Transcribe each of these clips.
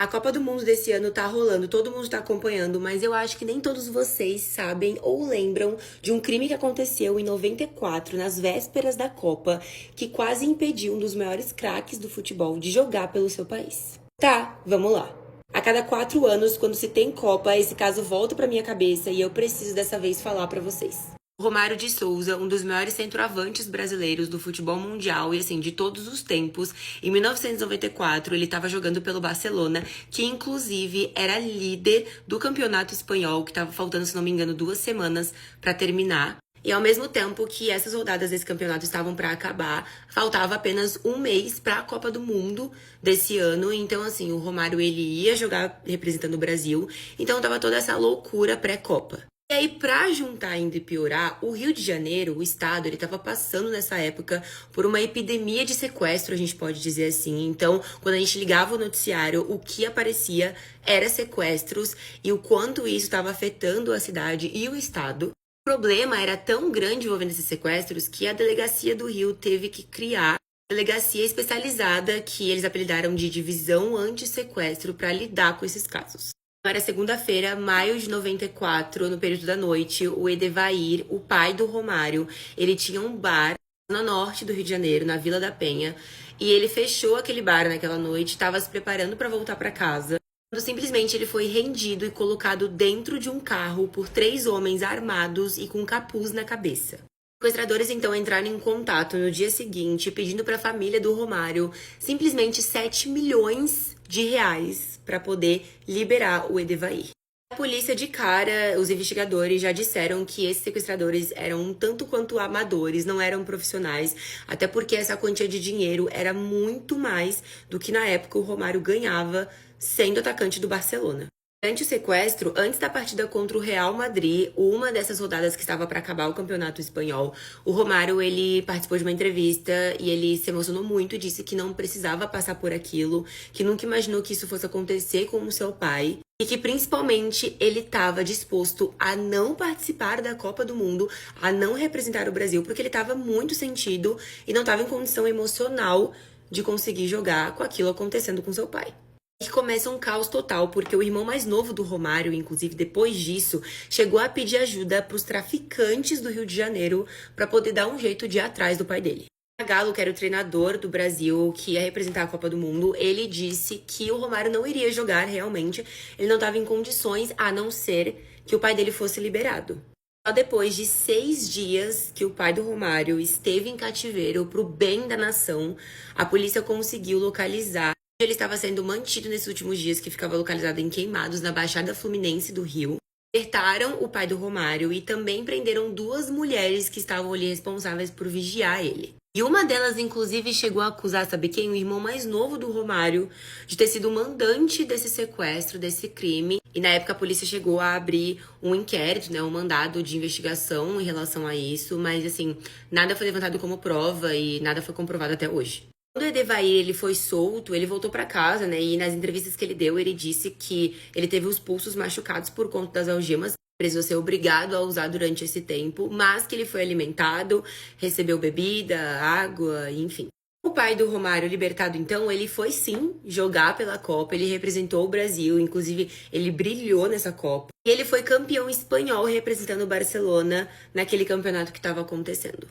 A Copa do Mundo desse ano tá rolando, todo mundo tá acompanhando, mas eu acho que nem todos vocês sabem ou lembram de um crime que aconteceu em 94, nas vésperas da Copa, que quase impediu um dos maiores craques do futebol de jogar pelo seu país. Tá, vamos lá. A cada 4 anos, quando se tem Copa, esse caso volta pra minha cabeça e eu preciso dessa vez falar pra vocês. Romário de Souza, um dos maiores centroavantes brasileiros do futebol mundial e assim de todos os tempos. Em 1994, ele estava jogando pelo Barcelona, que inclusive era líder do campeonato espanhol, que estava faltando, se não me engano, 2 semanas para terminar. E ao mesmo tempo que essas rodadas desse campeonato estavam para acabar, faltava apenas um mês para a Copa do Mundo desse ano. Então, assim, o Romário ele ia jogar representando o Brasil. Então, tava toda essa loucura pré-Copa. E aí, pra juntar ainda e piorar, o Rio de Janeiro, o estado, ele tava passando nessa época por uma epidemia de sequestro, a gente pode dizer assim. Então, quando a gente ligava o noticiário, o que aparecia era sequestros e o quanto isso estava afetando a cidade e o estado. O problema era tão grande envolvendo esses sequestros que a delegacia do Rio teve que criar uma delegacia especializada que eles apelidaram de Divisão Anti-Sequestro para lidar com esses casos. Era segunda-feira, maio de 94, no período da noite, o Edevair, o pai do Romário, ele tinha um bar no norte do Rio de Janeiro, na Vila da Penha, e ele fechou aquele bar naquela noite, estava se preparando para voltar para casa, quando simplesmente ele foi rendido e colocado dentro de um carro por 3 homens armados e com capuz na cabeça. Os sequestradores então entraram em contato no dia seguinte, pedindo para a família do Romário simplesmente 7 milhões de reais para poder liberar o Edevair. A polícia de cara, os investigadores já disseram que esses sequestradores eram um tanto quanto amadores, não eram profissionais, até porque essa quantia de dinheiro era muito mais do que na época o Romário ganhava sendo atacante do Barcelona. Durante o sequestro, antes da partida contra o Real Madrid, uma dessas rodadas que estava para acabar o campeonato espanhol, o Romário ele participou de uma entrevista e ele se emocionou muito, disse que não precisava passar por aquilo, que nunca imaginou que isso fosse acontecer com o seu pai e que principalmente ele estava disposto a não participar da Copa do Mundo, a não representar o Brasil, porque ele estava muito sentido e não estava em condição emocional de conseguir jogar com aquilo acontecendo com seu pai. Que começa um caos total, porque o irmão mais novo do Romário, inclusive depois disso, chegou a pedir ajuda para os traficantes do Rio de Janeiro para poder dar um jeito de ir atrás do pai dele. Galo, que era o treinador do Brasil, que ia representar a Copa do Mundo, ele disse que o Romário não iria jogar realmente, ele não estava em condições, a não ser que o pai dele fosse liberado. Só depois de 6 dias que o pai do Romário esteve em cativeiro pro bem da nação, a polícia conseguiu localizar. Ele estava sendo mantido nesses últimos dias, que ficava localizado em Queimados, na Baixada Fluminense do Rio. Libertaram o pai do Romário e também prenderam 2 mulheres que estavam ali responsáveis por vigiar ele. E uma delas, inclusive, chegou a acusar, sabe quem? O irmão mais novo do Romário, de ter sido o mandante desse sequestro, desse crime. E na época a polícia chegou a abrir um inquérito, né, um mandado de investigação em relação a isso, mas assim, nada foi levantado como prova e nada foi comprovado até hoje. Quando o Edevair ele foi solto, ele voltou para casa, né? E nas entrevistas que ele deu, ele disse que ele teve os pulsos machucados por conta das algemas, precisou ser obrigado a usar durante esse tempo, mas que ele foi alimentado, recebeu bebida, água, enfim. O pai do Romário, libertado então, ele foi sim jogar pela Copa, ele representou o Brasil, inclusive ele brilhou nessa Copa. E ele foi campeão espanhol representando o Barcelona naquele campeonato que estava acontecendo.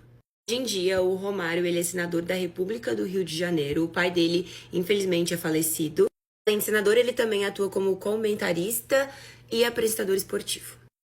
Hoje em dia, o Romário ele é senador da República do Rio de Janeiro. O pai dele, infelizmente, é falecido. Além de senador, ele também atua como comentarista e apresentador esportivo.